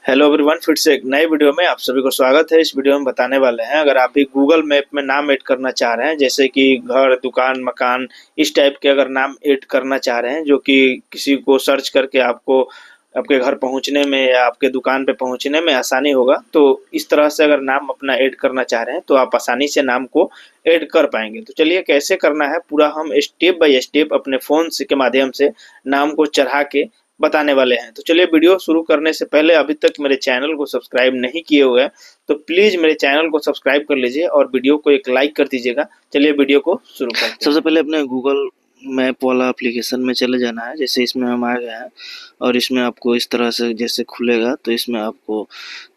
Hello everyone, फिर से एक नए वीडियो में आप सभी को स्वागत है। इस वीडियो में बताने वाले हैं, अगर आप भी गूगल मैप में नाम ऐड करना चाह रहे हैं, जैसे कि घर, दुकान, मकान, इस टाइप के अगर नाम ऐड करना चाह रहे हैं जो कि किसी को सर्च करके आपको आपके घर पहुंचने में या आपके दुकान पे पहुंचने में आसानी होगा, तो इस तरह से अगर नाम अपना ऐड करना चाह रहे हैं तो आप आसानी से नाम को ऐड कर पाएंगे। तो चलिए कैसे करना है पूरा हम स्टेप बाय स्टेप अपने फोन से के माध्यम से नाम को चढ़ा के बताने वाले हैं। तो चलिए वीडियो शुरू करने से पहले अभी तक मेरे चैनल को सब्सक्राइब नहीं किए हुए हैं तो प्लीज मेरे चैनल को सब्सक्राइब कर लीजिए और वीडियो को एक लाइक कर दीजिएगा। चलिए वीडियो को शुरू करते हैं। सबसे पहले अपने गूगल मैप वाला एप्लीकेशन में चले जाना है। जैसे इसमें हम आ गए हैं और इसमें आपको इस तरह से जैसे खुलेगा तो इसमें आपको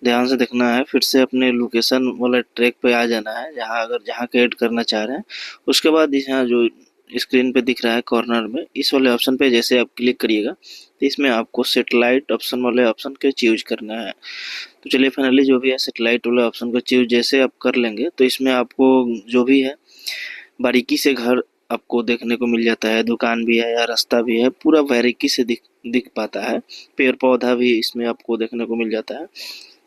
ध्यान से देखना है। फिर से अपने लोकेशन वाला ट्रैक पे आ जाना है, जहाँ का ऐड करना चाह रहे हैं। उसके बाद यहाँ जो स्क्रीन पे दिख रहा है कॉर्नर में, इस वाले ऑप्शन पे जैसे आप क्लिक करिएगा तो इसमें आपको सेटेलाइट ऑप्शन वाले ऑप्शन को चूज करना है। तो चलिए फाइनली जो भी है सेटेलाइट वाले ऑप्शन को चूज जैसे आप कर लेंगे तो इसमें आपको जो भी है बारीकी से घर आपको देखने को मिल जाता है। दुकान भी है या रास्ता भी है, पूरा बारीकी से दिख पाता है। पेड़ पौधा भी इसमें आपको देखने को मिल जाता है।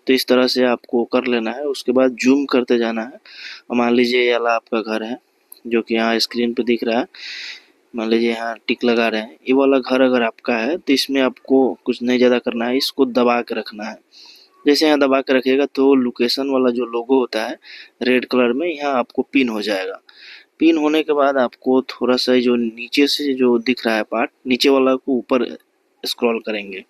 तो इस तरह से आपको कर लेना है। उसके बाद जूम करते जाना है। मान लीजिए ये वाला आपका घर है जो कि यहाँ स्क्रीन पे दिख रहा है। मान लीजिए यहाँ टिक लगा रहे हैं। ये वाला घर अगर आपका है तो इसमें आपको कुछ नहीं ज़्यादा करना है, इसको दबा के रखना है। जैसे यहाँ दबा के रखिएगा तो लोकेशन वाला जो लोगो होता है रेड कलर में, यहाँ आपको पिन हो जाएगा। पिन होने के बाद आपको थोड़ा सा जो नीचे से जो दिख रहा है पार्ट, नीचे वाला को ऊपर स्क्रॉल करेंगे।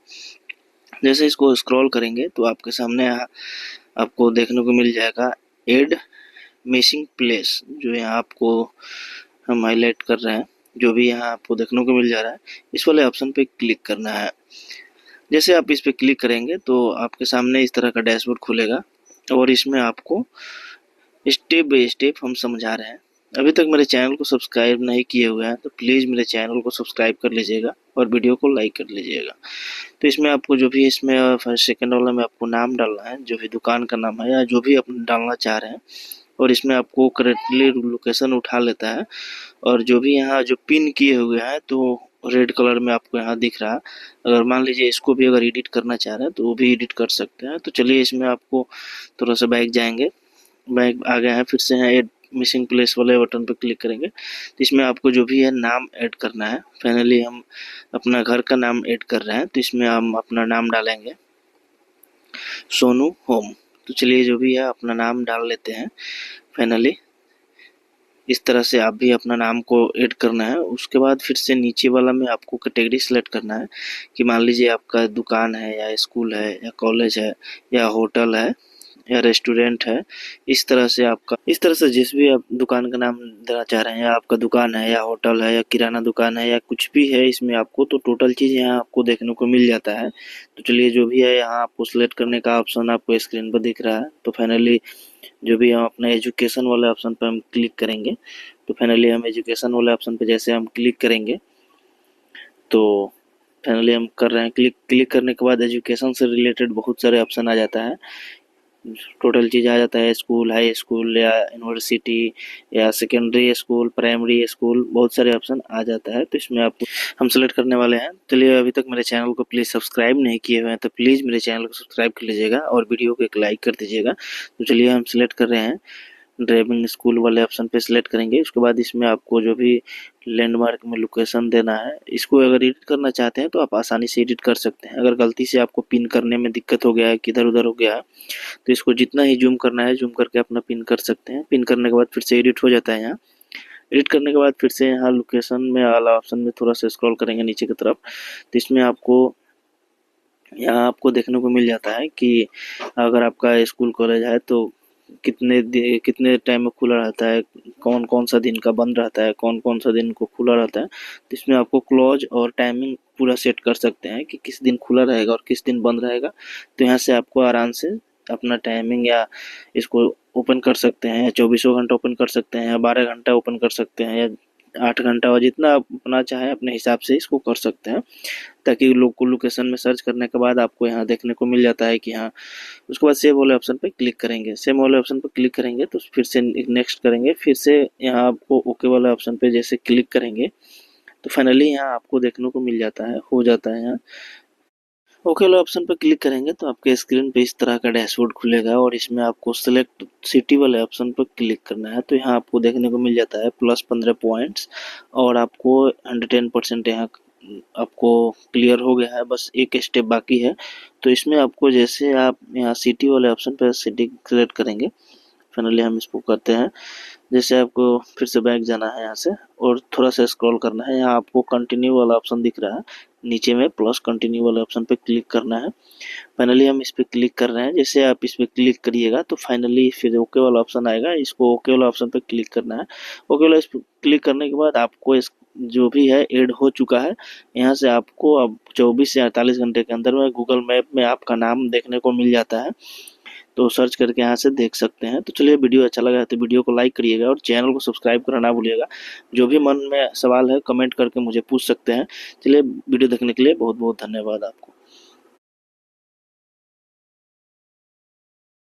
जैसे इसको स्क्रॉल करेंगे तो आपके सामने आपको देखने को मिल जाएगा एड मिसिंग प्लेस, जो यहाँ आपको हम हाईलाइट कर रहे हैं। जो भी यहाँ आपको देखने को मिल जा रहा है, इस वाले ऑप्शन पे क्लिक करना है। जैसे आप इस पे क्लिक करेंगे तो आपके सामने इस तरह का डैशबोर्ड खुलेगा और इसमें आपको स्टेप बाय स्टेप हम समझा रहे हैं। अभी तक मेरे चैनल को सब्सक्राइब नहीं किए हुए हैं तो प्लीज़ मेरे चैनल को सब्सक्राइब कर लीजिएगा और वीडियो को लाइक कर लीजिएगा। तो इसमें आपको जो भी इसमें फर्स्ट सेकंड वाला में आपको नाम डालना है, जो भी दुकान का नाम है या जो भी आप डालना चाह रहे हैं। और इसमें आपको करेक्टली लोकेशन उठा लेता है। और जो भी यहाँ जो पिन किए हुए हैं तो रेड कलर में आपको यहाँ दिख रहा है। अगर मान लीजिए इसको भी अगर एडिट करना चाह रहे हैं तो वो भी एडिट कर सकते हैं। तो चलिए इसमें आपको थोड़ा सा बैक जाएंगे। बैक आ गए हैं, फिर से यहाँ एड मिसिंग प्लेस वाले बटन पर क्लिक करेंगे तो इसमें आपको जो भी है नाम ऐड करना है। फाइनली हम अपना घर का नाम ऐड कर रहे हैं तो इसमें हम अपना नाम डालेंगे सोनू होम। तो चलिए जो भी है अपना नाम डाल लेते हैं। फाइनली इस तरह से आप भी अपना नाम को ऐड करना है। उसके बाद फिर से नीचे वाला में आपको कैटेगरी सेलेक्ट करना है कि मान लीजिए आपका दुकान है या स्कूल है या कॉलेज है या होटल है या रेस्टोरेंट है। इस तरह से जिस भी आप दुकान का नाम देना चाह रहे हैं, या आपका दुकान है या होटल है या किराना दुकान है या कुछ भी है इसमें आपको, तो टोटल चीज़ यहाँ आपको देखने को मिल जाता है। तो चलिए जो भी है यहाँ आपको सिलेक्ट करने का ऑप्शन आपको स्क्रीन पर दिख रहा है। तो फाइनली जो भी हम अपने एजुकेशन वाले ऑप्शन पर हम क्लिक करेंगे। तो फाइनली हम एजुकेशन वाले ऑप्शन पर जैसे हम क्लिक करेंगे तो फाइनली हम कर रहे हैं क्लिक करने के बाद एजुकेशन से रिलेटेड बहुत सारे ऑप्शन आ जाता है। टोटल चीज़ आ जाता है, स्कूल, हाई स्कूल या यूनिवर्सिटी या सेकेंडरी स्कूल, प्राइमरी स्कूल, बहुत सारे ऑप्शन आ जाता है। तो इसमें आपको हम सेलेक्ट करने वाले हैं। चलिए अभी तक मेरे चैनल को प्लीज़ सब्सक्राइब नहीं किए हुए हैं तो प्लीज़ मेरे चैनल को सब्सक्राइब कर लीजिएगा और वीडियो को एक लाइक कर दीजिएगा। तो चलिए हम सेलेक्ट कर रहे हैं, ड्राइविंग स्कूल वाले ऑप्शन पे सिलेक्ट करेंगे। उसके बाद इसमें आपको जो भी लैंडमार्क में लोकेशन देना है, इसको अगर एडिट करना चाहते हैं तो आप आसानी से एडिट कर सकते हैं। अगर गलती से आपको पिन करने में दिक्कत हो गया है, किधर उधर हो गया है, तो इसको जितना ही जूम करना है जूम करके अपना पिन कर सकते हैं। पिन करने के बाद फिर से एडिट हो जाता है। यहाँ एडिट करने के बाद फिर से यहाँ लोकेशन में वाला ऑप्शन में थोड़ा सा स्क्रॉल करेंगे नीचे की तरफ तो इसमें आपको यहाँ आपको देखने को मिल जाता है कि अगर आपका स्कूल कॉलेज है तो कितने टाइम में खुला रहता है, कौन कौन सा दिन का बंद रहता है, कौन कौन सा दिन को खुला रहता है। तो इसमें आपको क्लोज और टाइमिंग पूरा सेट कर सकते हैं कि किस दिन खुला रहेगा और किस दिन बंद रहेगा। तो यहाँ से आपको आराम से अपना टाइमिंग या इसको ओपन कर सकते हैं, या 24 घंटा ओपन कर सकते हैं, या 12 घंटा ओपन कर सकते हैं, या 8 घंटा, और जितना आप अपना चाहे अपने हिसाब से इसको कर सकते हैं। ताकि लोकेशन में सर्च करने के बाद आपको यहाँ देखने को मिल जाता है कि हाँ। उसके बाद सेव वाले ऑप्शन पे क्लिक करेंगे। सेव वाले ऑप्शन पे क्लिक करेंगे तो फिर से नेक्स्ट करेंगे, फिर से यहाँ आपको ओके वाले ऑप्शन पे जैसे क्लिक करेंगे तो फाइनली यहाँ आपको देखने को मिल जाता है, हो जाता है यहाँ ओके वाले ऑप्शन पर क्लिक करेंगे तो आपके स्क्रीन पे इस तरह का डैशबोर्ड खुलेगा और इसमें आपको सिलेक्ट सिटी वाले ऑप्शन पर क्लिक करना है। तो यहाँ आपको देखने को मिल जाता है +15 पॉइंट्स और आपको 110% यहाँ आपको क्लियर हो गया है, बस एक स्टेप बाकी है। तो इसमें आपको जैसे आप यहाँ सिटी वाले ऑप्शन पर सिटी सेलेक्ट करेंगे, फाइनली हम इसको करते हैं। जैसे आपको फिर से बैक जाना है यहाँ से और थोड़ा सा स्क्रॉल करना है। यहाँ आपको कंटिन्यू वाला ऑप्शन दिख रहा है, नीचे में प्लस कंटिन्यू वाले ऑप्शन पे क्लिक करना है। फाइनली हम इस पे क्लिक कर रहे हैं। जैसे आप इस पे क्लिक करिएगा तो फाइनली फिर ओके वाला ऑप्शन आएगा, इसको ओके वाला ऑप्शन पे क्लिक करना है। ओके वाला इस पे क्लिक करने के बाद आपको इस जो भी है ऐड हो चुका है। यहाँ से आपको अब 24 से 48 घंटे के अंदर में गूगल मैप में आपका नाम देखने को मिल जाता है। तो सर्च करके यहाँ से देख सकते हैं। तो चलिए, वीडियो अच्छा लगा है तो वीडियो को लाइक करिएगा और चैनल को सब्सक्राइब करना ना भूलिएगा। जो भी मन में सवाल है कमेंट करके मुझे पूछ सकते हैं। चलिए, वीडियो देखने के लिए बहुत बहुत धन्यवाद आपको।